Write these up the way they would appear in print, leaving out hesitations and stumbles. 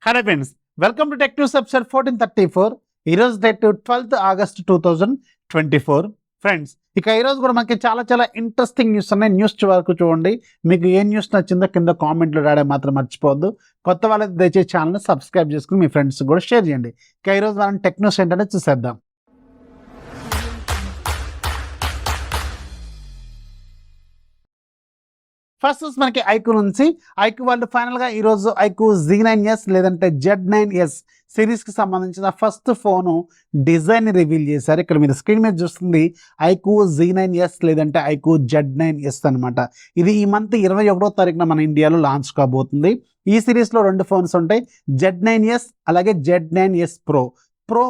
Hello friends, welcome to tech news episode 1434. ఈరోజు date 12th August 2024. Friends, ఇక ఈరోజు కూడా మనకి చాలా ఇంట్రెస్టింగ్ న్యూస్ ఉన్నాయి. న్యూస్ వరకు చూడండి. మీకు ఏ న్యూస్ నచ్చిందో కింద కామెంట్లో రాయడం మాత్రం మర్చిపోవద్దు. కొత్త వాళ్ళకి దయచేసి ఛానల్ని సబ్స్క్రైబ్ చేసుకుని మీ ఫ్రెండ్స్ కూడా షేర్ చేయండి. ఇక ఈరోజు మనం టెక్ న్యూస్ ఏంటనే చూసేద్దాం. ఫస్ట్ మనకి ఐక్యూ నుంచి ఐక్యూ వాళ్ళు ఫైనల్గా ఈరోజు ఐక్యూ Z9s లేదంటే Z9s సిరీస్కి సంబంధించిన ఫస్ట్ ఫోను డిజైన్ రివీల్ చేశారు. ఇక్కడ మీరు స్క్రీన్ మీద చూస్తుంది ఐక్యూ Z9s లేదంటే ఐక్యూ Z9s అనమాట. ఇది ఈ మంత్ 21వ తారీఖున మన ఇండియాలో లాంచ్ కాబోతుంది. ఈ సిరీస్లో 2 ఫోన్స్ ఉంటాయి, Z9s అలాగే Z9s Pro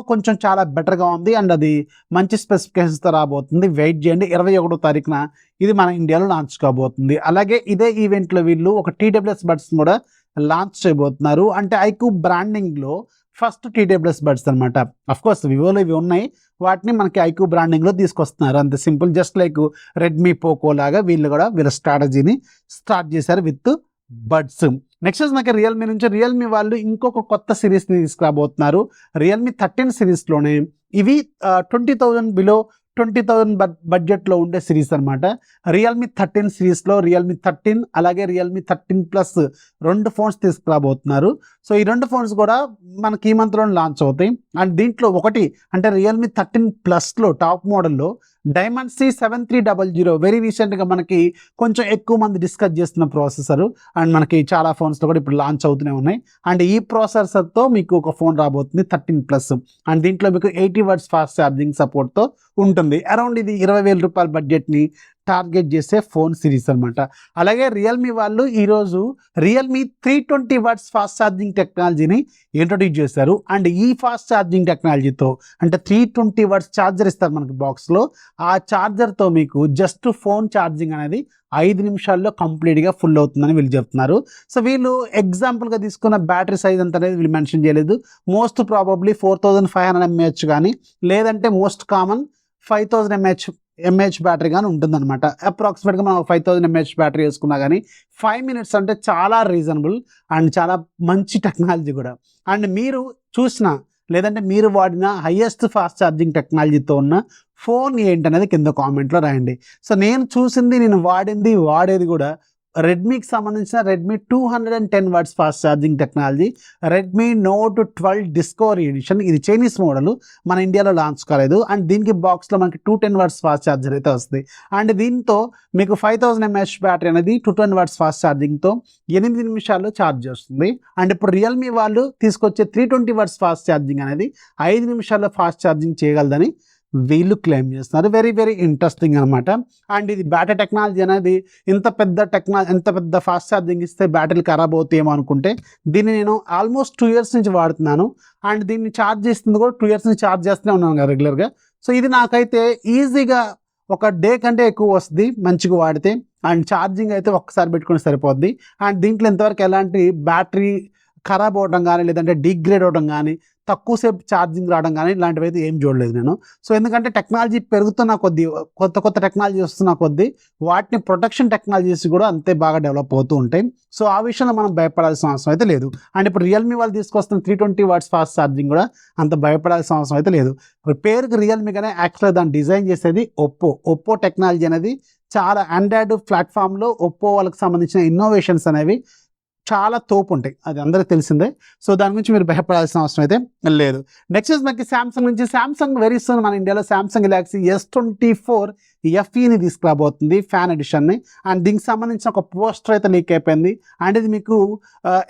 కొంచెం చాలా బెటర్గా ఉంది అండ్ అది మంచి స్పెసిఫికేషన్స్తో రాబోతుంది. వెయిట్ చేయండి, 21వ తారీఖున ఇది మన ఇండియాలో లాంచ్ కాబోతుంది. అలాగే ఇదే ఈవెంట్లో వీళ్ళు ఒక TWS బడ్స్ కూడా లాంచ్ చేయబోతున్నారు. అంటే ఐక్యూ బ్రాండింగ్లో ఫస్ట్ TWS బడ్స్ అనమాట. అఫ్కోర్స్ వివోలో ఇవి ఉన్నాయి, వాటిని మనకి ఐక్యూ బ్రాండింగ్లో తీసుకొస్తున్నారు. అంతే simple. Just like Redmi Poco లాగా వీళ్ళు కూడా వీళ్ళ స్ట్రాటజీని స్టార్ట్ చేశారు విత్ బడ్స్. నెక్స్ట్ మనకి రియల్మీ నుంచి రియల్మీ వాళ్ళు ఇంకొక కొత్త సిరీస్ని తీసుకురాబోతున్నారు. రియల్మీ 13 సిరీస్లోనే ఇవి 20,000 బిలో 20,000 బడ్జెట్లో ఉండే సిరీస్ అనమాట. రియల్మీ 13 సిరీస్లో రియల్మీ 13 అలాగే రియల్మీ 13 ప్లస్ 2 ఫోన్స్ తీసుకురాబోతున్నారు. సో ఈ 2 ఫోన్స్ కూడా మనకి ఈ మంత్లో లాంచ్ అవుతాయి. అండ్ దీంట్లో ఒకటి అంటే రియల్మీ 13 ప్లస్లో టాప్ మోడల్లో డైమండ్సీ 7300 వెరీ రీసెంట్గా మనకి కొంచెం ఎక్కువ మంది డిస్కస్ చేస్తున్న ప్రాసెసరు అండ్ మనకి చాలా ఫోన్స్లో కూడా ఇప్పుడు లాంచ్ అవుతూనే ఉన్నాయి. అండ్ ఈ ప్రాసెసర్తో మీకు ఒక ఫోన్ రాబోతుంది 13 ప్లస్. అండ్ దీంట్లో మీకు 80 వాట్స్ ఫాస్ట్ ఛార్జింగ్ సపోర్ట్తో ఉంటుంది. అరౌండ్ ఇది 20,000 రూపాయల బడ్జెట్ని టార్గెట్ చేసే ఫోన్ సిరీస్ అనమాట. అలాగే రియల్మీ వాళ్ళు ఈరోజు రియల్మీ 320 వాట్స్ ఫాస్ట్ ఛార్జింగ్ టెక్నాలజీని ఇంట్రొడ్యూస్ చేశారు. అండ్ ఈ ఫాస్ట్ ఛార్జింగ్ టెక్నాలజీతో అంటే 320 వాట్స్ ఛార్జర్ ఇస్తారు మనకి బాక్స్లో. ఆ ఛార్జర్తో మీకు జస్ట్ ఫోన్ ఛార్జింగ్ అనేది 5 నిమిషాల్లో కంప్లీట్గా ఫుల్ అవుతుందని వీళ్ళు చెప్తున్నారు. సో వీళ్ళు ఎగ్జాంపుల్గా తీసుకున్న బ్యాటరీ సైజ్ అంత అనేది వీళ్ళు మెన్షన్ చేయలేదు. మోస్ట్ ప్రాబబ్లీ 4500 mAh కానీ లేదంటే మోస్ట్ కామన్ 5000 mAh బ్యాటరీ కానీ ఉంటుందన్నమాట. అప్రాక్సిమేట్గా మనం 5000 mAh బ్యాటరీ వేసుకున్నా కానీ 5 minutes అంటే చాలా రీజనబుల్ అండ్ చాలా మంచి టెక్నాలజీ కూడా. అండ్ మీరు చూసిన లేదంటే మీరు వాడిన హైయెస్ట్ ఫాస్ట్ ఛార్జింగ్ టెక్నాలజీతో ఉన్న ఫోన్ ఏంటనేది కింద కామెంట్లో రాయండి. సో నేను చూసింది, నేను వాడేది కూడా రెడ్మీకి సంబంధించిన Redmi 210 watts fast charging technology Redmi Note 12 discovery edition. ఇది చైనీస్ మోడల్, మన ఇండియాలో లాంచ్ కాలేదు. అండ్ దీనికి బాక్స్లో మనకి 210 వాట్స్ ఫాస్ట్ ఛార్జర్ అయితే వస్తుంది. అండ్ దీంతో మీకు 5000 mAh బ్యాటరీ అనేది 210 వాట్స్ ఫాస్ట్ ఛార్జింగ్తో 8 నిమిషాల్లో ఛార్జ్ చేస్తుంది. అండ్ ఇప్పుడు రియల్మీ వాళ్ళు తీసుకొచ్చే 320 వాట్స్ ఫాస్ట్ ఛార్జింగ్ అనేది 5 నిమిషాల్లో ఫాస్ట్ ఛార్జింగ్ చేయగలదని వీళ్ళు క్లెయిమ్ చేస్తున్నారు. వెరీ ఇంట్రెస్టింగ్ అనమాట. అండ్ ఇది బ్యాటరీ టెక్నాలజీ అనేది ఎంత పెద్ద ఫాస్ట్ ఛార్జింగ్ ఇస్తే బ్యాటరీలు ఖరాబ్ అవుతాయేమో అనుకుంటే దీన్ని నేను ఆల్మోస్ట్ 2 years నుంచి వాడుతున్నాను. అండ్ దీన్ని ఛార్జ్ చేస్తుంది కూడా 2 years నుంచి ఛార్జ్ చేస్తూనే ఉన్నాను కదా రెగ్యులర్గా. సో ఇది నాకైతే ఈజీగా ఒక డే కంటే ఎక్కువ వస్తుంది మంచిగా వాడితే. అండ్ ఛార్జింగ్ అయితే ఒక్కసారి పెట్టుకుని సరిపోద్ది. అండ్ దీంట్లో ఇంతవరకు ఎలాంటి బ్యాటరీ ఖరాబ్ అవడం కానీ లేదంటే డిగ్రేడ్ అవడం కానీ తక్కువసేపు ఛార్జింగ్ రావడం కానీ ఇలాంటివి అయితే ఏం చూడలేదు నేను. సో ఎందుకంటే టెక్నాలజీ పెరుగుతున్న కొద్దీ కొత్త టెక్నాలజీ వస్తున్న కొద్దీ వాటిని ప్రొటెక్షన్ టెక్నాలజీస్ కూడా అంతే బాగా డెవలప్ అవుతూ ఉంటాయి. సో ఆ విషయంలో మనం భయపడాల్సిన అవసరం అయితే లేదు. అండ్ ఇప్పుడు రియల్మీ వాళ్ళు తీసుకొస్తున్న 320 వాట్స్ ఫాస్ట్ ఛార్జింగ్ కూడా అంత భయపడాల్సిన అవసరం అయితే లేదు. పేరుకి రియల్మీగానే యాక్చువల్గా దాన్ని డిజైన్ చేసేది ఒప్పో టెక్నాలజీ అనేది చాలా ఆండ్రాయిడ్ ప్లాట్ఫామ్లో ఒప్పో వాళ్ళకి సంబంధించిన ఇన్నోవేషన్స్ అనేవి చాలా తోపు ఉంటాయి, అది అందరికీ తెలిసిందే. సో దాని గురించి మీరు భయపడాల్సిన అవసరం అయితే లేదు. నెక్స్ట్ మనకి శాంసంగ్ నుంచి శాంసంగ్ వెరీ సూన్ మన ఇండియాలో శాంసంగ్ గెలాక్సీ S24 FEని తీసుకురాబోతుంది, ఫ్యాన్ ఎడిషన్ని. అండ్ దీనికి సంబంధించిన ఒక పోస్టర్ అయితే లీక్ అయిపోయింది. అండ్ ఇది మీకు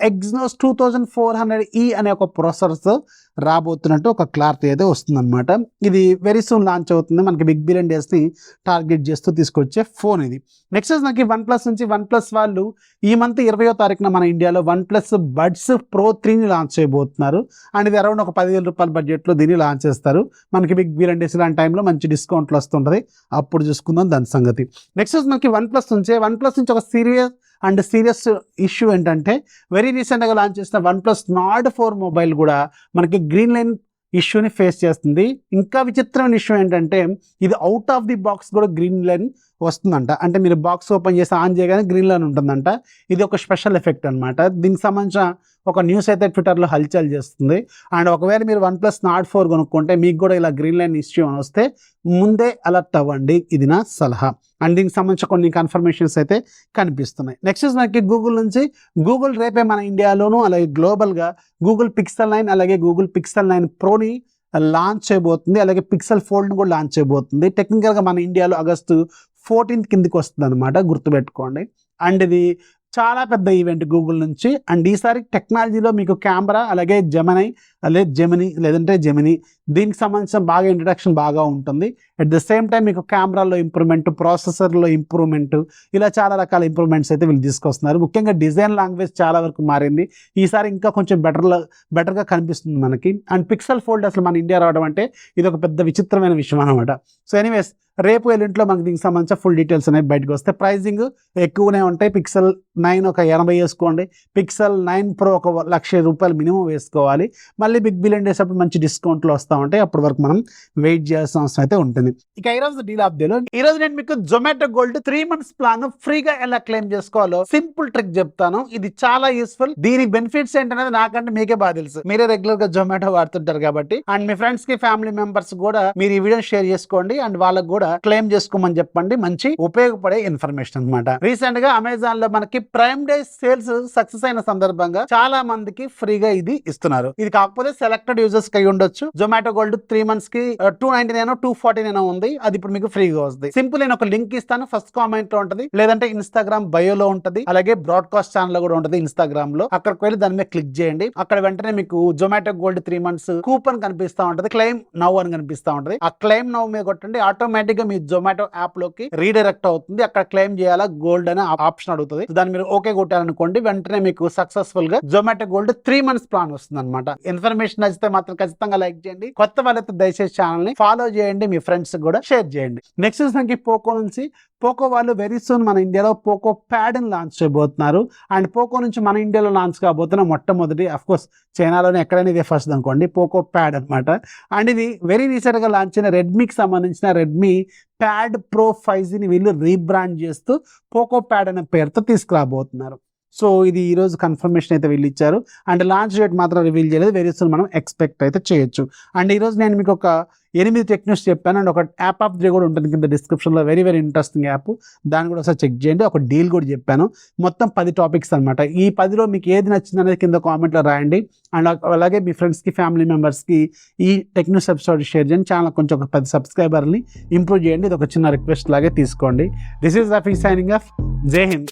Exynos 2400E అనే ఒక ప్రాసెసర్తో రాబోతున్నట్టు ఒక క్లారిటీ అయితే వస్తుందన్నమాట. ఇది వెరీ సూన్ లాంచ్ అవుతుంది. మనకి బిగ్ బిలియన్ డేస్ని టార్గెట్ చేస్తూ తీసుకొచ్చే ఫోన్ ఇది. నెక్స్ట్ మనకి వన్ప్లస్ నుంచి వన్ప్లస్ వాళ్ళు ఈ మంత్ 20వ తారీఖున మన ఇండియాలో వన్ప్లస్ బడ్స్ Pro 3ని లాంచ్ చేయబోతున్నారు. అండ్ ఇది అరౌండ్ ఒక 10,000 రూపాయల బడ్జెట్లో దీన్ని లాంచ్ చేస్తారు. మనకి బిగ్ బిలియన్ డేస్ లాంటి టైంలో మంచి డిస్కౌంట్లు వస్తుంటుంది, అప్పుడు చూసుకుందాం దాని సంగతి. నెక్స్ట్ మనకి వన్ప్లస్ నుంచి ఒక సీరియస్ ఇష్యూ ఏంటంటే వెరీ రీసెంట్గా లాంచ్ చేసిన వన్ప్లస్ Nord 4 మొబైల్ కూడా మనకి గ్రీన్ లైన్ ఇష్యూని ఫేస్ చేస్తుంది. ఇంకా విచిత్రమైన ఇష్యూ ఏంటంటే ఇది అవుట్ ఆఫ్ ది బాక్స్ కూడా గ్రీన్ లైన్ వస్తుందంట. అంటే మీరు బాక్స్ ఓపెన్ చేసి ఆన్ చేయగానే గ్రీన్లోనే ఉంటుందంట. ఇది ఒక స్పెషల్ ఎఫెక్ట్ అనమాట. దీనికి సంబంధించిన ఒక న్యూస్ అయితే ట్విట్టర్లో హల్చల్ చేస్తుంది. అండ్ ఒకవేళ మీరు OnePlus Nord 4 కొనుక్కుంటే మీకు కూడా ఇలా గ్రీన్ లైన్ ఇష్యూ అని వస్తే ముందే అలర్ట్ అవ్వండి, ఇది నా సలహా. అండ్ దీనికి సంబంధించిన కొన్ని కన్ఫర్మేషన్స్ అయితే కనిపిస్తున్నాయి. నెక్స్ట్ మనకి గూగుల్ నుంచి, గూగుల్ రేపే మన ఇండియాలోను అలాగే గ్లోబల్గా గూగుల్ Pixel 9 అలాగే గూగుల్ Pixel 9 Proని లాంచ్ చేయబోతుంది. అలాగే Pixel Foldని కూడా లాంచ్ చేయబోతుంది. టెక్నికల్గా మన ఇండియాలో ఆగస్టు 14 కిందికి వస్తుంది అనమాట, గుర్తుపెట్టుకోండి. అండ్ ఇది చాలా పెద్ద ఈవెంట్ గూగుల్ నుంచి. అండ్ ఈసారి టెక్నాలజీలో మీకు కెమెరా అలాగే జెమిని దీనికి సంబంధించిన బాగా ఇంట్రడక్షన్ బాగా ఉంటుంది. అట్ ద సేమ్ టైం మీకు కెమెరాలో ఇంప్రూవ్మెంట్, ప్రాసెసర్లో ఇంప్రూవ్మెంట్, ఇలా చాలా రకాల ఇంప్రూవ్మెంట్స్ అయితే వీళ్ళు తీసుకొస్తున్నారు. ముఖ్యంగా డిజైన్ లాంగ్వేజ్ చాలా వరకు మారింది. ఈసారి ఇంకా కొంచెం బెటర్గా కనిపిస్తుంది మనకి. అండ్ పిక్సెల్ ఫోల్డ్ అసలు మన ఇండియా రావడం అంటే ఇది ఒక పెద్ద విచిత్రమైన విషయం అనమాట. సో ఎనీవేస్ రేపు ఎల్లుంట్లో మనకి దీనికి సంబంధించిన ఫుల్ డీటెయిల్స్ అనేవి బయటకు వస్తాయి. ప్రైజింగ్ ఎక్కువనే ఉంటాయి. Pixel 9 ఒక 80 వేసుకోండి, Pixel 9 Pro ఒక ₹1,00,000 మినిమం వేసుకోవాలి. మళ్ళీ బిగ్ బిలియన్ డేస్ అప్పుడు మంచి డిస్కౌంట్లు వస్తూ ఉంటాయి, అప్పటి వరకు మనం వెయిట్ చేయాల్సిన అవసరం అయితే ఉంటుంది. ఇక ఈరోజు డీల్ ఆఫ్ డేలో ఈరోజు నేను మీకు జొమాటో గోల్డ్ 3 months ప్లాన్ ఫ్రీగా ఎలా క్లెయిమ్ చేసుకోవాలో సింపుల్ ట్రిక్ చెప్తాను. ఇది చాలా యూస్ఫుల్. దీని బెనిఫిట్స్ ఏంటనేది నాకంటే మీకే బాగా తెలుసు, మీరే రెగ్యులర్ గా జొమాటో వాడుతుంటారు కాబట్టి. అండ్ మీ ఫ్రెండ్స్ కి ఫ్యామిలీ మెంబర్స్ కూడా మీరు ఈ వీడియో షేర్ చేసుకోండి. అండ్ వాళ్ళకి కూడా క్లెయిమ్ చేసుకోమని చెప్పండి. మంచి ఉపయోగపడే ఇన్ఫర్మేషన్ అన్నమాట. రీసెంట్ గా అమెజాన్ లో మనకి ప్రైమ్ డే సేల్స్ సక్సెస్ అయిన సందర్భంగా చాలా మందికి ఫ్రీగా ఇది ఇస్తున్నారు. ఇది కాకపోతే సెలెక్టెడ్ యూజర్స్ కి ఉండొచ్చు. జొమాటో గోల్డ్ 3 months కి 299 249 ఉంది. అది ఇప్పుడు మీకు ఫ్రీగా వస్తుంది. సింపుల్ నేను ఒక లింక్ ఇస్తాను, ఫస్ట్ కామెంట్ లో ఉంటది, లేదంటే ఇన్స్టాగ్రామ్ బయోలో ఉంటది, అలాగే బ్రాడ్కాస్ట్ ఛానల్ లో కూడా ఉంటది ఇన్స్టాగ్రామ్ లో. అక్కడికి వెళ్ళి దాని మీద క్లిక్ చేయండి. అక్కడ వెంటనే మీకు జొమాటో గోల్డ్ 3 months కూపన్ కనిపిస్తా ఉంటది, క్లెయిమ్ నౌ అని కనిపిస్తా ఉంటది. ఆ క్లెయిమ్ నౌ మీద కొట్టండి, ఆటోమేటిక్ గా మీ జొమాటో యాప్ లోకి రీడైరెక్ట్ అవుతుంది. అక్కడ క్లెయిమ్ చేయాలా గోల్డ్ అనే ఆప్షన్ అడుగుతుంది. దాన్ని మీరు ఓకే కొట్టారనుకోండి, వెంటనే మీకు సక్సెస్ఫుల్ గా జొమాటో గోల్డ్ 3 months ప్లాన్ వస్తుంది అనమాట. ఇన్ఫర్మేషన్ నచ్చితే మాత్రం ఖచ్చితంగా లైక్ చేయండి. కొత్త వాళ్ళైతే దయచేసి ఛానల్ ని ఫాలో చేయండి, మీ ఫ్రెండ్స్ కూడా షేర్ చేయండి. నెక్స్ట్ మనకి పోకో నుంచి, పోకో వాళ్ళు వెరీ సూన్ మన ఇండియాలో పోకో ప్యాడ్ ని లాంచ్ చేయబోతున్నారు. అండ్ పోకో నుంచి మన ఇండియాలో లాంచ్ కాబోతున్న మొట్టమొదటి, అఫ్ కోర్స్ చైనాలోనే ఎక్కడైనా ఇదే ఫస్ట్ అనుకోండి, పోకో ప్యాడ్ అనమాట. అండ్ ఇది వెరీ రీసెంట్ గా లాంచ్ అయిన రెడ్మీకి సంబంధించిన రెడ్మీ ప్యాడ్ ప్రో 5Gని వీళ్ళు రీబ్రాండ్ చేస్తూ పోకో ప్యాడ్ అనే పేరుతో తీసుకురాబోతున్నారు. సో ఇది ఈరోజు కన్ఫర్మేషన్ అయితే వీళ్ళు ఇచ్చారు. అండ్ లాంచ్ డేట్ మాత్రం రివీల్ చేయలేదు, వెరీ సూన్ మనం ఎక్స్పెక్ట్ అయితే చేయొచ్చు. అండ్ ఈరోజు నేను మీకు ఒక 8 టెక్ న్యూస్ చెప్పాను. అండ్ ఒక యాప్ ఆఫ్ డే కూడా ఉంటుంది కింద డిస్క్రిప్షన్లో, వెరీ వెరీ ఇంట్రెస్టింగ్ యాప్, దాన్ని కూడా ఒకసారి చెక్ చేయండి. ఒక డీల్ కూడా చెప్పాను. మొత్తం 10 టాపిక్స్ అనమాట. ఈ 10లో మీకు ఏది నచ్చింది అనేది కింద కామెంట్లో రాయండి. అండ్ అలాగే మీ ఫ్రెండ్స్కి ఫ్యామిలీ మెంబర్స్కి ఈ టెక్ న్యూస్ ఎపిసోడ్ షేర్ చేయండి. ఛానల్ కొంచెం ఒక 10 సబ్స్క్రైబర్ని ఇంప్రూవ్ చేయండి. ఇది ఒక చిన్న రిక్వెస్ట్ లాగే తీసుకోండి. This is Rafi signing off. జై హింద్.